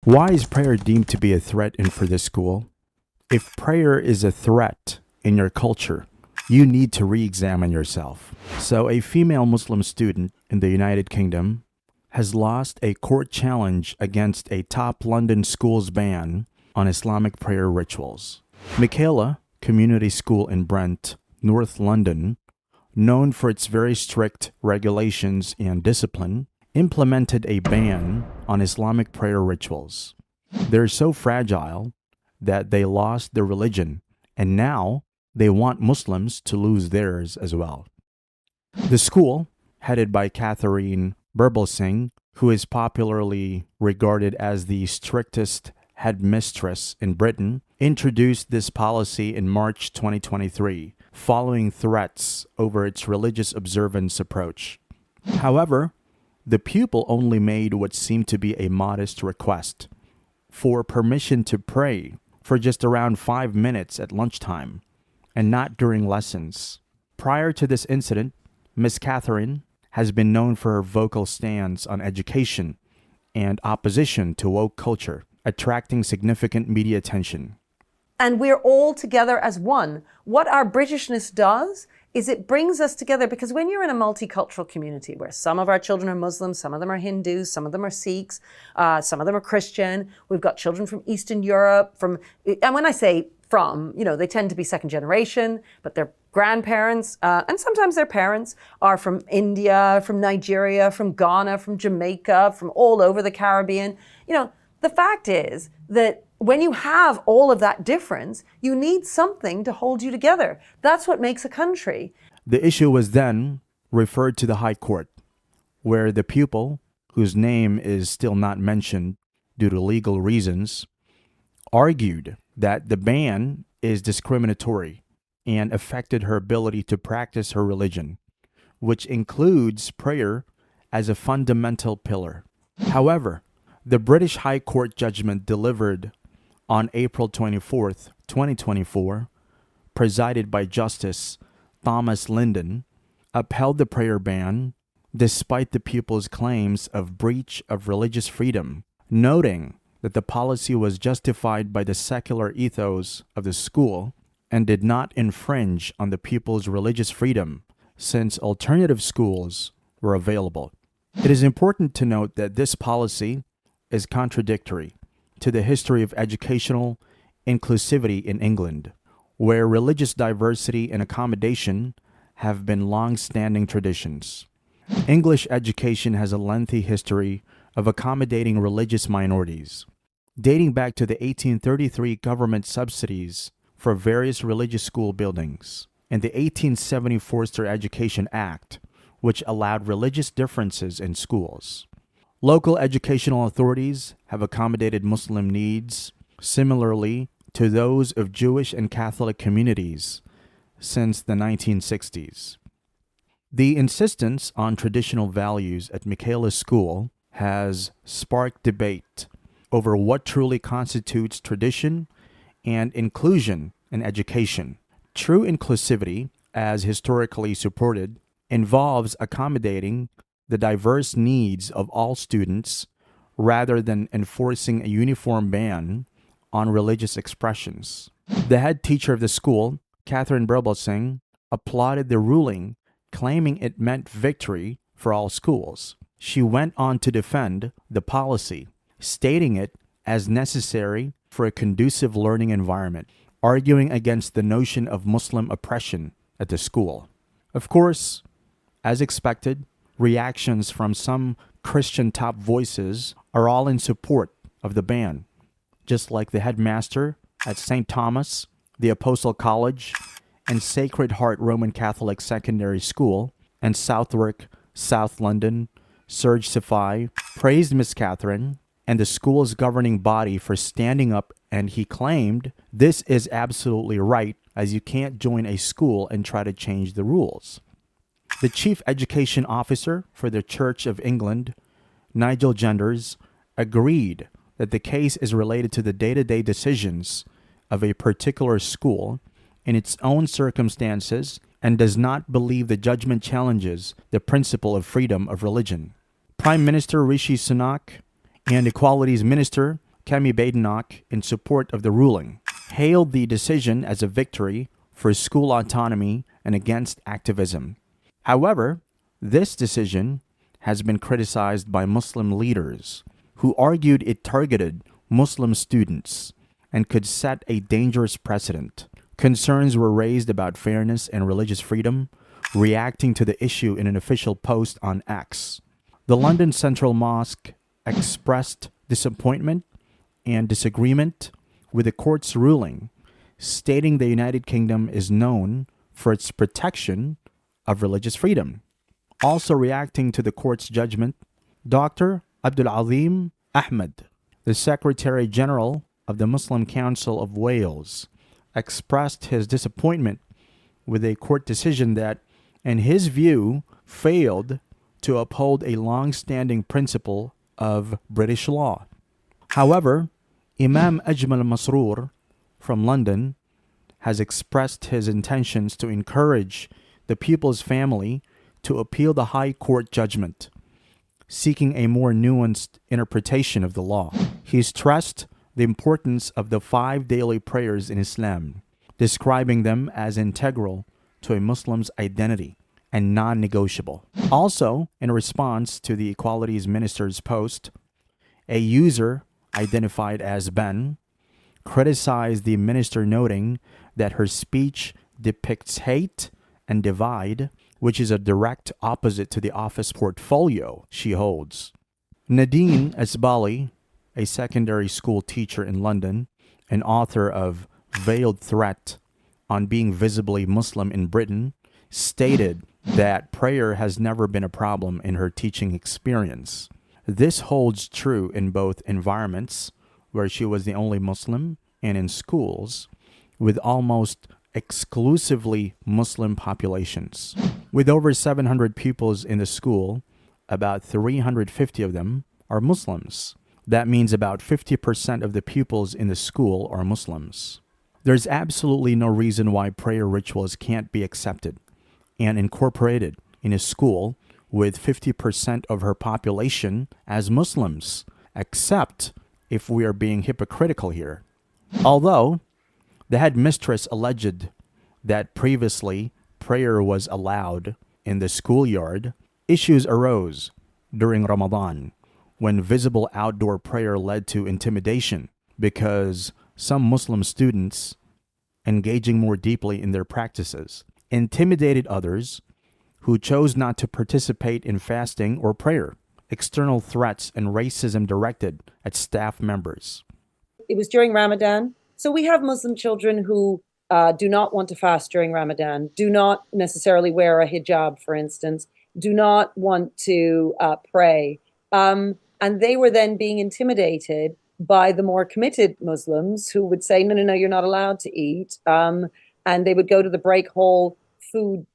Why is prayer deemed to be a threat for this school? If prayer is a threat in your culture, you need to re-examine yourself. So a female Muslim student in the United Kingdom has lost a court challenge against a top London school's ban on Islamic prayer rituals. Michaela Community School in Brent, North London, known for its very strict regulations and discipline, implemented a ban on Islamic prayer rituals. They're so fragile that they lost their religion, and now they want Muslims to lose theirs as well. The school, headed by Catherine Singh, who is popularly regarded as the strictest headmistress in Britain, introduced this policy in March 2023, following threats over its religious observance approach. However, the pupil only made what seemed to be a modest request for permission to pray for just around 5 minutes at lunchtime and not during lessons. Prior to this incident, Miss Catherine has been known for her vocal stance on education and opposition to woke culture, attracting significant media attention. And we're all together as one. What our Britishness does is it brings us together, because when you're in a multicultural community where some of our children are Muslims, some of them are Hindus, some of them are Sikhs, some of them are Christian, we've got children from Eastern Europe, and when I say from, they tend to be second generation, but their grandparents, and sometimes their parents, are from India, from Nigeria, from Ghana, from Jamaica, from all over the Caribbean. The fact is that when you have all of that difference, you need something to hold you together. That's what makes a country. The issue was then referred to the High Court, where the pupil, whose name is still not mentioned due to legal reasons, argued that the ban is discriminatory and affected her ability to practice her religion, which includes prayer as a fundamental pillar. However, the British High Court judgment delivered on April 24th, 2024, presided by Justice Thomas Linden, upheld the prayer ban despite the pupil's claims of breach of religious freedom, noting that the policy was justified by the secular ethos of the school and did not infringe on the pupil's religious freedom, since alternative schools were available. It is important to note that this policy is contradictory to the history of educational inclusivity in England, where religious diversity and accommodation have been long-standing traditions. English education has a lengthy history of accommodating religious minorities, dating back to the 1833 government subsidies for various religious school buildings, and the 1870 Forster Education Act, which allowed religious differences in schools. Local educational authorities have accommodated Muslim needs similarly to those of Jewish and Catholic communities since the 1960s. The insistence on traditional values at Michaela's school has sparked debate over what truly constitutes tradition and inclusion in education. True inclusivity, as historically supported, involves accommodating the diverse needs of all students rather than enforcing a uniform ban on religious expressions. The head teacher of the school, Catherine Singh, applauded the ruling, claiming it meant victory for all schools. She went on to defend the policy, stating it as necessary for a conducive learning environment, arguing against the notion of Muslim oppression at the school. Of course, as expected, reactions from some Christian top voices are all in support of the ban, just like the headmaster at St. Thomas, the Apostle College, and Sacred Heart Roman Catholic Secondary School, and Southwark, South London, Serge Safai, praised Miss Catherine and the school's governing body for standing up, and he claimed this is absolutely right, as you can't join a school and try to change the rules. The Chief Education Officer for the Church of England, Nigel Genders, agreed that the case is related to the day-to-day decisions of a particular school in its own circumstances and does not believe the judgment challenges the principle of freedom of religion. Prime Minister Rishi Sunak and Equalities Minister Kemi Badenoch, in support of the ruling, hailed the decision as a victory for school autonomy and against activism. However, this decision has been criticized by Muslim leaders who argued it targeted Muslim students and could set a dangerous precedent. Concerns were raised about fairness and religious freedom, reacting to the issue in an official post on X. The London Central Mosque expressed disappointment and disagreement with the court's ruling, stating the United Kingdom is known for its protection of religious freedom. Also reacting to the court's judgment, Dr. Abdul Azim Ahmed, the Secretary General of the Muslim Council of Wales, expressed his disappointment with a court decision that, in his view, failed to uphold a long-standing principle of British law. However, Imam Ajmal Masroor from London has expressed his intentions to encourage the pupil's family to appeal the High Court judgment, seeking a more nuanced interpretation of the law. He stressed the importance of the 5 daily prayers in Islam, describing them as integral to a Muslim's identity and non-negotiable. Also, in response to the Equalities Minister's post, a user identified as Ben criticized the minister, noting that her speech depicts hate and divide, which is a direct opposite to the office portfolio she holds. Nadine Esbali, a secondary school teacher in London and author of Veiled Threat on Being Visibly Muslim in Britain, stated that prayer has never been a problem in her teaching experience. This holds true in both environments, where she was the only Muslim, and in schools with almost exclusively Muslim populations. With over 700 pupils in the school, about 350 of them are Muslims. That means about 50% of the pupils in the school are Muslims. There's absolutely no reason why prayer rituals can't be accepted and incorporated in a school with 50% of her population as Muslims, except if we are being hypocritical here. Although the headmistress alleged that previously prayer was allowed in the schoolyard, issues arose during Ramadan when visible outdoor prayer led to intimidation because some Muslim students, engaging more deeply in their practices, intimidated others who chose not to participate in fasting or prayer. External threats and racism directed at staff members. It was during Ramadan. So we have Muslim children who do not want to fast during Ramadan, do not necessarily wear a hijab, for instance, do not want to pray. And they were then being intimidated by the more committed Muslims who would say, no, you're not allowed to eat. And they would go to the break hall food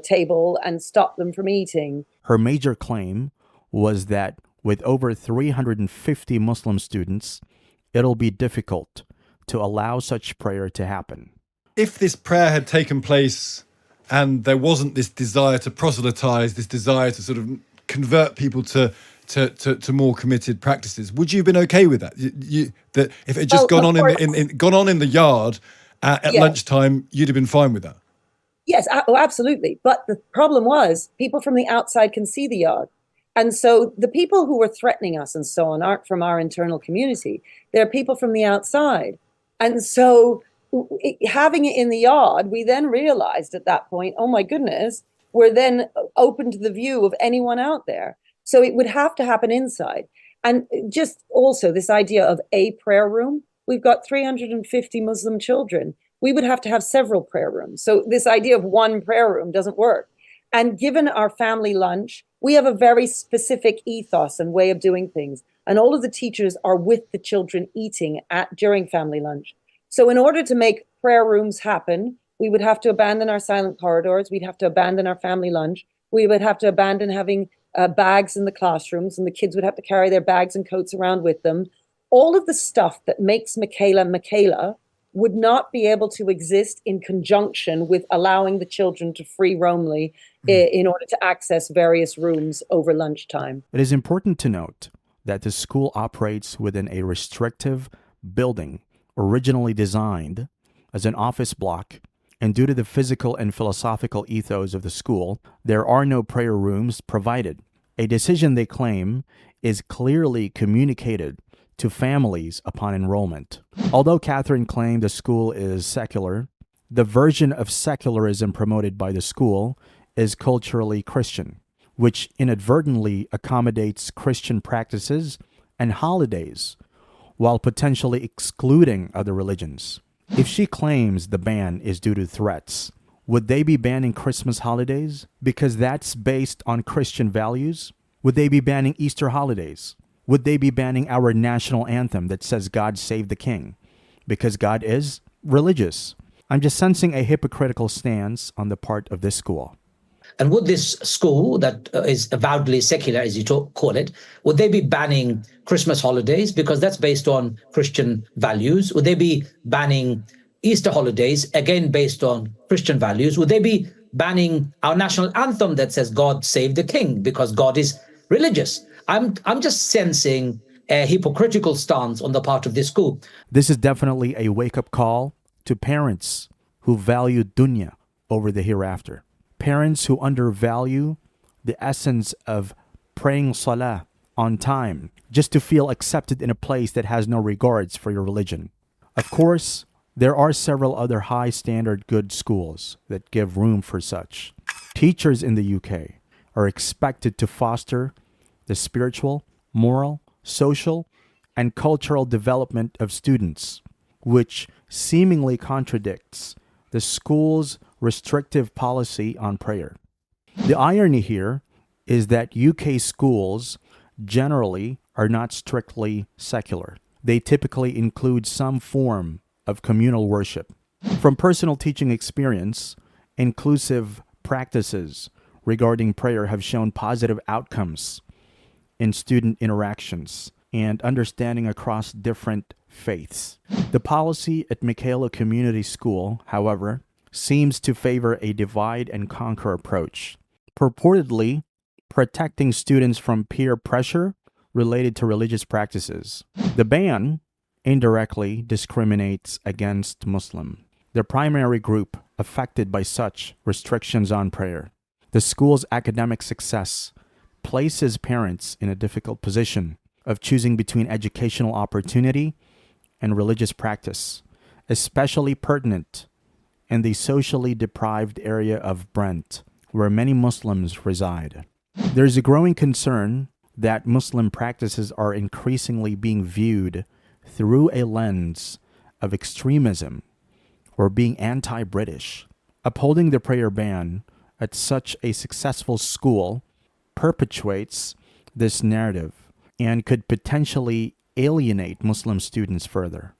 table and stop them from eating. Her major claim was that with over 350 Muslim students, it'll be difficult to allow such prayer to happen. If this prayer had taken place and there wasn't this desire to proselytize, this desire to sort of convert people to more committed practices, would you have been okay with that? That if it had just gone on in the yard at lunchtime, you'd have been fine with that? Yes, absolutely. But the problem was people from the outside can see the yard. And so the people who were threatening us and so on aren't from our internal community. They're people from the outside. And so having it in the yard, we then realized at that point, oh my goodness, we're then open to the view of anyone out there. So it would have to happen inside. And just also this idea of a prayer room, we've got 350 Muslim children. We would have to have several prayer rooms. So this idea of one prayer room doesn't work. And given our family lunch, we have a very specific ethos and way of doing things. And all of the teachers are with the children eating during family lunch. So in order to make prayer rooms happen, we would have to abandon our silent corridors. We'd have to abandon our family lunch. We would have to abandon having bags in the classrooms, and the kids would have to carry their bags and coats around with them. All of the stuff that makes Michaela would not be able to exist in conjunction with allowing the children to free roamly in order to access various rooms over lunchtime. It is important to note that the school operates within a restrictive building originally designed as an office block, and due to the physical and philosophical ethos of the school, there are no prayer rooms provided. A decision they claim is clearly communicated to families upon enrollment. Although Catherine claimed the school is secular, the version of secularism promoted by the school is culturally Christian, which inadvertently accommodates Christian practices and holidays while potentially excluding other religions. If she claims the ban is due to threats, would they be banning Christmas holidays because that's based on Christian values? Would they be banning Easter holidays? Would they be banning our national anthem that says God save the king because God is religious? I'm just sensing a hypocritical stance on the part of this school. And would this school that is avowedly secular, as you call it, would they be banning Christmas holidays because that's based on Christian values? Would they be banning Easter holidays, again based on Christian values? Would they be banning our national anthem that says God save the king because God is religious? I'm just sensing a hypocritical stance on the part of this school. This is definitely a wake-up call to parents who value dunya over the hereafter. Parents who undervalue the essence of praying salah on time just to feel accepted in a place that has no regards for your religion. Of course, there are several other high-standard good schools that give room for such. Teachers in the UK are expected to foster the spiritual, moral, social, and cultural development of students, which seemingly contradicts the school's restrictive policy on prayer. The irony here is that UK schools generally are not strictly secular. They typically include some form of communal worship. From personal teaching experience, inclusive practices regarding prayer have shown positive outcomes in student interactions and understanding across different faiths. The policy at Michaela Community School, however, seems to favor a divide and conquer approach, purportedly protecting students from peer pressure related to religious practices. The ban indirectly discriminates against Muslim, the primary group affected by such restrictions on prayer. The school's academic success places parents in a difficult position of choosing between educational opportunity and religious practice, especially pertinent in the socially deprived area of Brent, where many Muslims reside. There is a growing concern that Muslim practices are increasingly being viewed through a lens of extremism or being anti-British. Upholding the prayer ban at such a successful school perpetuates this narrative and could potentially alienate Muslim students further.